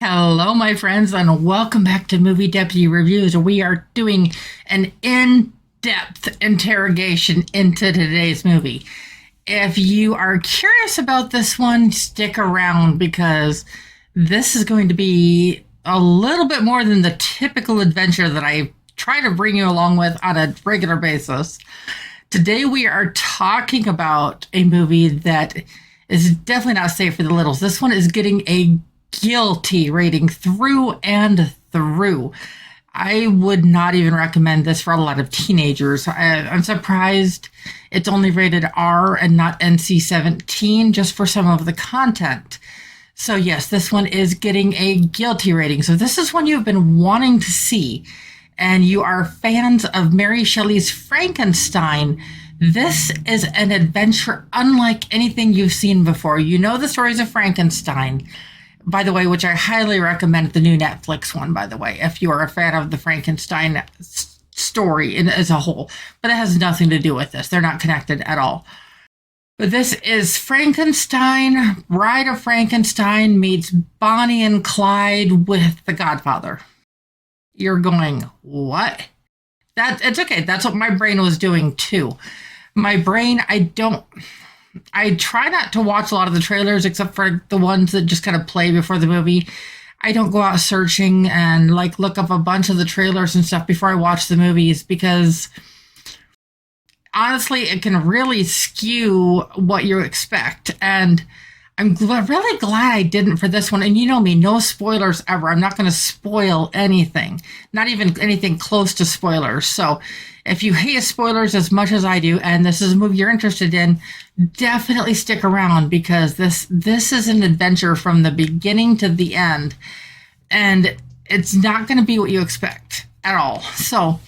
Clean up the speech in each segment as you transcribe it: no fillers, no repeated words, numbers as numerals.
Hello, my friends, and welcome back to Movie Deputy Reviews. We are doing an in-depth interrogation into today's movie. If you are curious about this one, stick around because this is going to be a little bit more than the typical adventure that I try to bring you along with on a regular basis. Today we are talking about a movie that is definitely not safe for the littles. This one is getting a guilty rating through and through. I would not even recommend this for a lot of teenagers. I'm surprised it's only rated R and not NC-17 just for some of the content. So yes, this one is getting a guilty rating. So this is one you've been wanting to see and you are fans of Mary Shelley's Frankenstein. This is an adventure unlike anything you've seen before. You know the stories of Frankenstein, by the way, which I highly recommend the new Netflix one, by the way, if you are a fan of the Frankenstein story as a whole. But it has nothing to do with this. They're not connected at all. But this is Frankenstein, Bride of Frankenstein meets Bonnie and Clyde with The Godfather. You're going, what? It's okay. That's what my brain was doing too. My brain, I try not to watch a lot of the trailers except for the ones that just kind of play before the movie. I don't go out searching and look up a bunch of the trailers and stuff before I watch the movies because honestly, it can really skew what you expect. And I'm really glad I didn't for this one. And you know me, no spoilers ever. I'm not going to spoil anything, not even anything close to spoilers. So if you hate spoilers as much as I do, and this is a movie you're interested in, definitely stick around because this is an adventure from the beginning to the end. And it's not going to be what you expect at all. So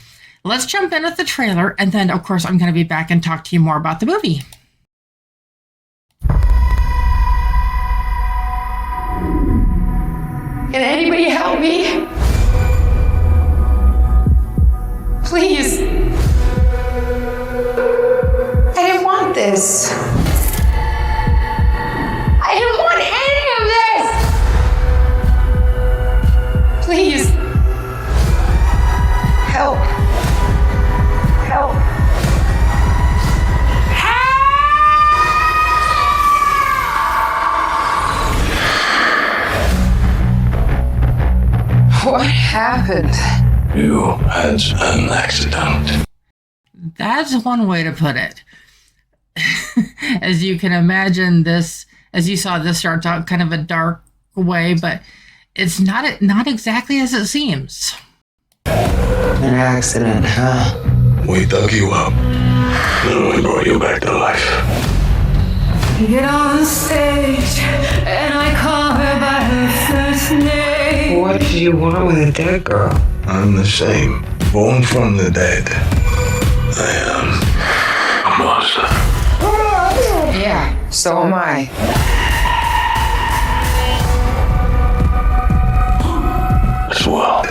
let's jump in with the trailer. And then, of course, I'm going to be back and talk to you more about the movie. Can anybody help me? Please. I didn't want this. I didn't want any of this! Please. Help. Help. What happened? You had an accident. That's one way to put it. As you can imagine, as you saw, this starts out kind of a dark way, but it's not exactly as it seems. An accident, huh? We dug you up, then we brought you back to life. Get on the stage, and I call her by her first name. What do you want with a dead girl? I'm the same, born from the dead. I am a monster. Yeah, so am I. This world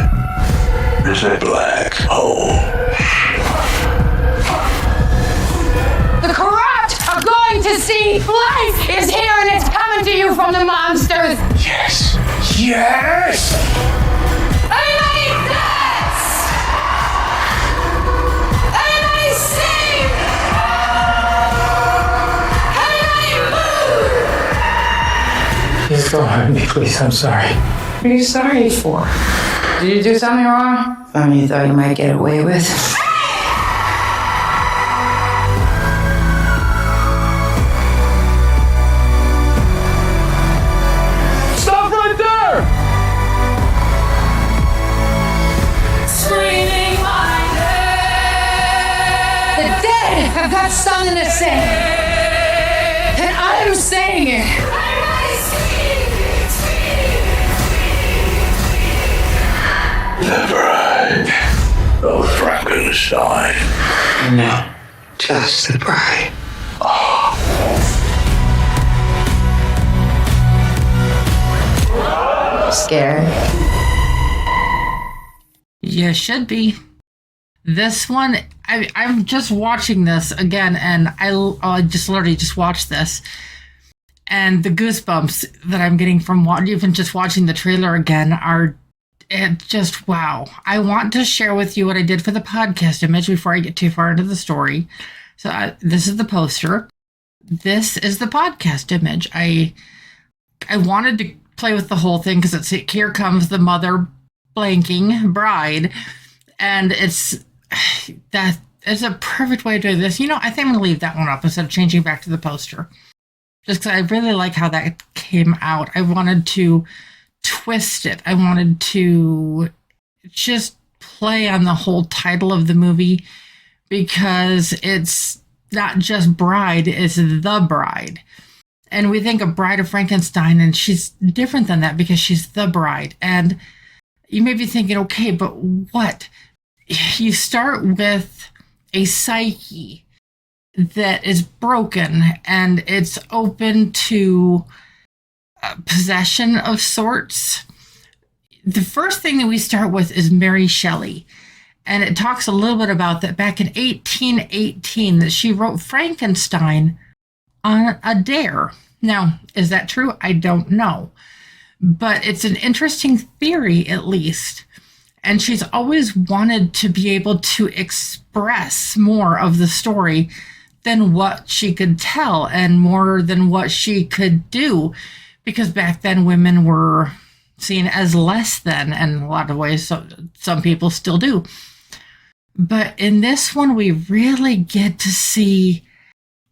is a black hole. The corrupt are going to see life is here and it's coming to you from the monsters. Yes! Yes! Everybody dance! Everybody sing! Everybody move! Please don't hurt me, please. I'm sorry. What are you sorry for? Did you do something wrong? Something you thought you might get away with? Stop right there! Screaming my name. The dead have got something to say. And I'm saying it. The bride of Frankenstein. No, just the bride. Scared? You should be. This one, I'm just watching this again, and I just literally just watched this. And the goosebumps that I'm getting from even just watching the trailer again are just wow. I want to share with you what I did for the podcast image before I get too far into the story. So this is the poster. This is the podcast image. I wanted to play with the whole thing because it's here comes the mother blanking bride, and it's a perfect way to do this. You know, I think I'm going to leave that one up instead of changing back to the poster, just because I really like how that came out. I wanted to twist it. I wanted to just play on the whole title of the movie, because it's not just bride, it's the bride. And we think of Bride of Frankenstein, and she's different than that because she's the bride. And you may be thinking, okay, but what? You start with a psyche that is broken, and it's open to possession of sorts. The first thing that we start with is Mary Shelley. And it talks a little bit about that back in 1818 that she wrote Frankenstein on a dare. Now, is that true? I don't know. But it's an interesting theory, at least. And she's always wanted to be able to express more of the story than what she could tell and more than what she could do. Because back then women were seen as less than in a lot of ways. So some people still do. But in this one, we really get to see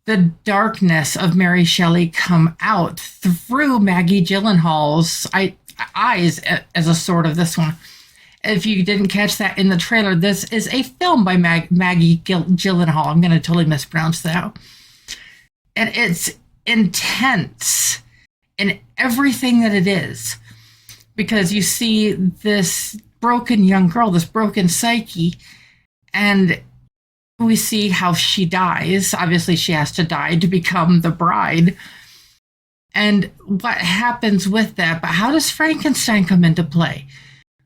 the darkness of Mary Shelley come out through Maggie Gyllenhaal's eyes as a sort of this one. If you didn't catch that in the trailer, this is a film by Maggie Gyllenhaal. I'm going to totally mispronounce that. And it's intense in everything that it is, because you see this broken young girl, this broken psyche, and we see how she dies. Obviously, she has to die to become the bride. And what happens with that? But how does Frankenstein come into play?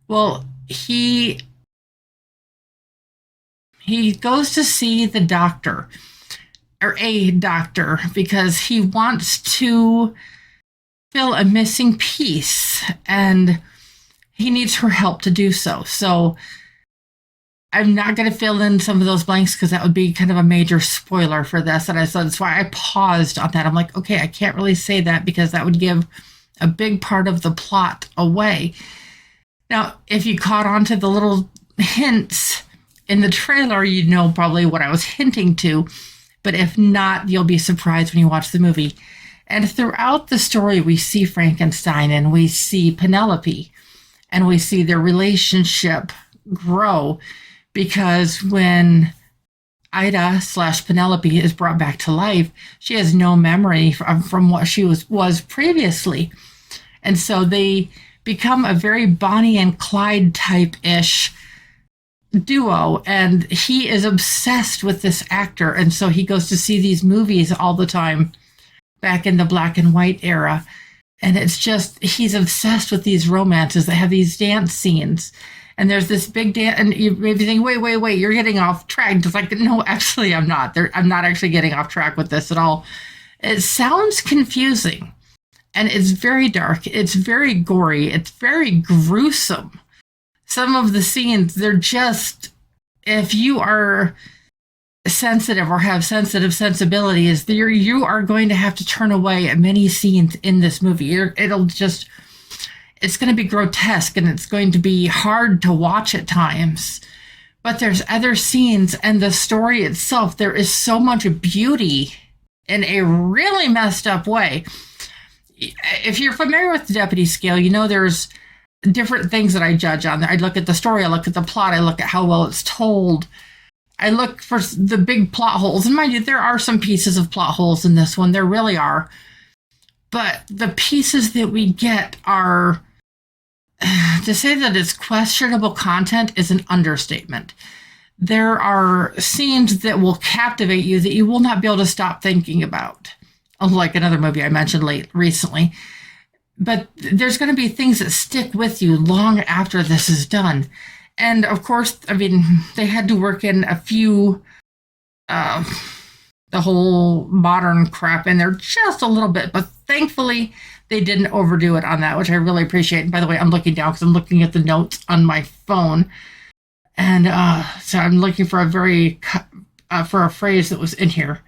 Well, he goes to see the doctor, or a doctor, because he wants to fill a missing piece, and he needs her help to do so. So I'm not going to fill in some of those blanks because that would be kind of a major spoiler for this. And so that's why I paused on that. I'm like, okay, I can't really say that because that would give a big part of the plot away. Now, if you caught on to the little hints in the trailer, you'd know probably what I was hinting to. But if not, you'll be surprised when you watch the movie. And throughout the story, we see Frankenstein and we see Penelope and we see their relationship grow. Because when Ida/Penelope is brought back to life, she has no memory from what she was previously. And so they become a very Bonnie and Clyde type-ish duo. And he is obsessed with this actor. And so he goes to see these movies all the time back in the black and white era. And it's just, he's obsessed with these romances that have these dance scenes. And there's this big dance, and you may be thinking, wait, you're getting off track. It's like, no, actually, I'm not. I'm not actually getting off track with this at all. It sounds confusing, and it's very dark. It's very gory. It's very gruesome. Some of the scenes, they're just, if you are sensitive or have sensitive sensibilities, you are going to have to turn away at many scenes in this movie. It's going to be grotesque and it's going to be hard to watch at times. But there's other scenes, and the story itself, there is so much beauty in a really messed up way. If you're familiar with the deputy scale, you know there's different things that I judge on. I look at the story, I look at the plot, I look at how well it's told. I look for the big plot holes. And mind you, there are some pieces of plot holes in this one. There really are. But the pieces that we get are, to say that it's questionable content is an understatement. There are scenes that will captivate you that you will not be able to stop thinking about. Like another movie I mentioned recently. But there's going to be things that stick with you long after this is done. And of course, I mean, they had to work in a few the whole modern crap in there just a little bit, but thankfully they didn't overdo it on that, which I really appreciate. And by the way, I'm looking down because I'm looking at the notes on my phone, and so I'm looking for for a phrase that was in here.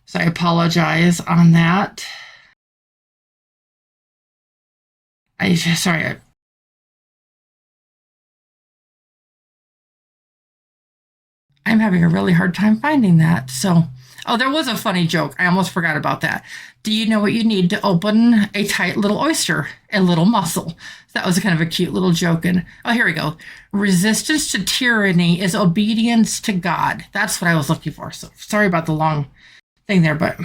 So I apologize on that. Sorry. I'm having a really hard time finding that. So, there was a funny joke. I almost forgot about that. Do you know what you need to open a tight little oyster? A little mussel. That was kind of a cute little joke. And here we go. Resistance to tyranny is obedience to God. That's what I was looking for. So sorry about the long thing there, but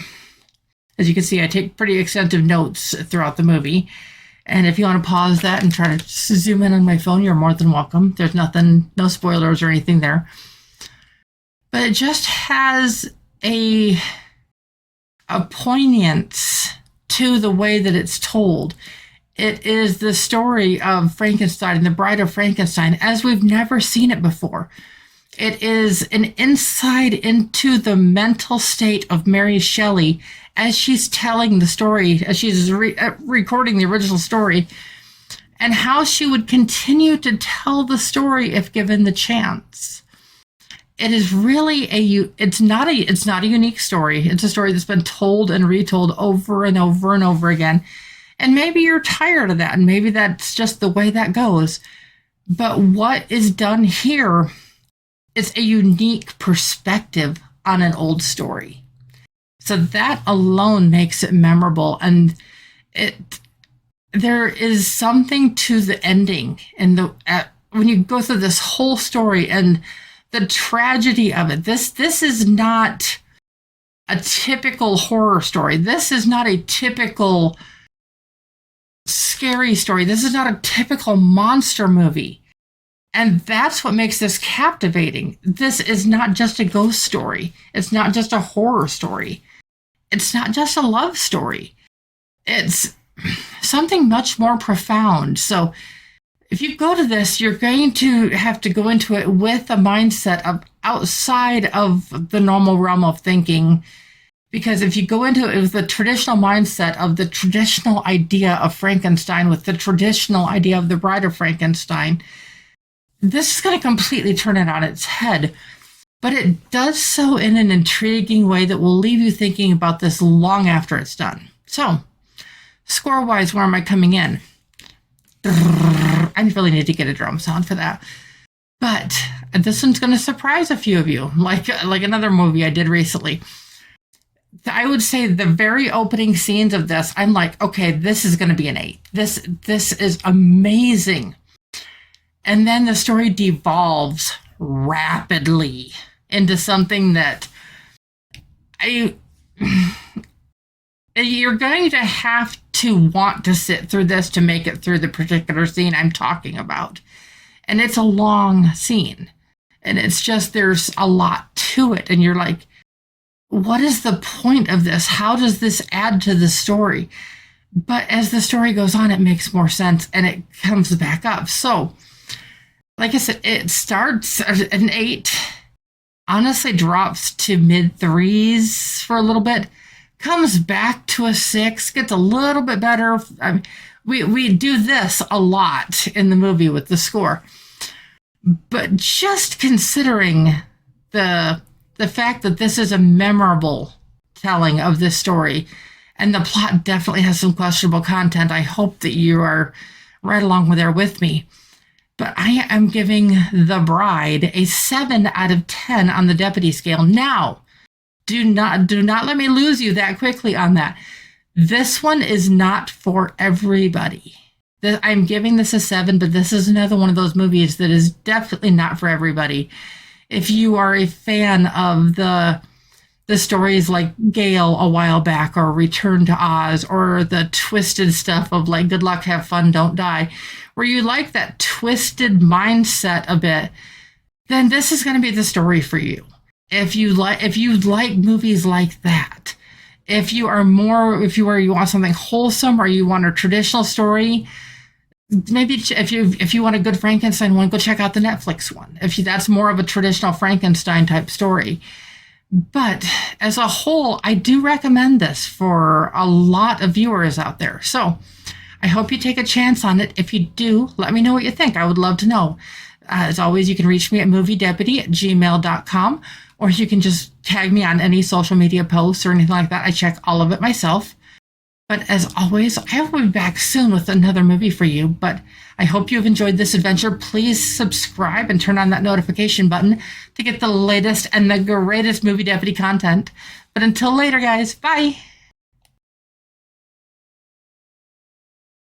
as you can see, I take pretty extensive notes throughout the movie. And if you want to pause that and try to zoom in on my phone, you're more than welcome. There's no spoilers or anything there. But it just has a poignance to the way that it's told. It is the story of Frankenstein and the Bride of Frankenstein as we've never seen it before. It is an insight into the mental state of Mary Shelley as she's telling the story, as she's recording the original story, and how she would continue to tell the story if given the chance. It is really it's not a unique story. It's a story that's been told and retold over and over and over again. And maybe you're tired of that, and maybe that's just the way that goes. But what is done here is a unique perspective on an old story. So that alone makes it memorable. And there is something to the ending and when you go through this whole story and the tragedy of it. This is not a typical horror story. This is not a typical scary story. This is not a typical monster movie. And that's what makes this captivating. This is not just a ghost story. It's not just a horror story. It's not just a love story. It's something much more profound. So if you go to this, you're going to have to go into it with a mindset of outside of the normal realm of thinking. Because if you go into it with the traditional mindset of the traditional idea of Frankenstein, with the traditional idea of the Bride of Frankenstein, this is going to completely turn it on its head. But it does so in an intriguing way that will leave you thinking about this long after it's done. So, score-wise, where am I coming in? I really need to get a drum sound for that. But this one's going to surprise a few of you, like another movie I did recently. I would say the very opening scenes of this, I'm like, okay, this is going to be an 8. This is amazing. And then the story devolves rapidly into something that you're going to have to want to sit through this to make it through the particular scene I'm talking about. And it's a long scene. And it's just, there's a lot to it. And you're like, what is the point of this? How does this add to the story? But as the story goes on, it makes more sense and it comes back up. So, like I said, it starts at an 8, honestly drops to mid 3s for a little bit, comes back to a 6, gets a little bit better. We do this a lot in the movie with the score. But just considering the fact that this is a memorable telling of this story, and the plot definitely has some questionable content, I hope that you are right along there with me. But I am giving The Bride a 7 out of 10 on the deputy scale. Now, do not let me lose you that quickly on that. This one is not for everybody. I'm giving this a 7, but this is another one of those movies that is definitely not for everybody. If you are a fan of the stories like Gale a while back, or Return to Oz, or the twisted stuff of like Good Luck, Have Fun, Don't Die, where you like that twisted mindset a bit, then this is going to be the story for you. If you like movies like that, if you want something wholesome, or you want a traditional story, maybe if you want a good Frankenstein one, go check out the Netflix one. That's more of a traditional Frankenstein type story. But as a whole, I do recommend this for a lot of viewers out there. So I hope you take a chance on it. If you do, let me know what you think. I would love to know. As always, you can reach me at moviedeputy@gmail.com, or you can just tag me on any social media posts or anything like that. I check all of it myself. But as always, I will be back soon with another movie for you. But I hope you've enjoyed this adventure. Please subscribe and turn on that notification button to get the latest and the greatest Movie Deputy content. But until later, guys, bye.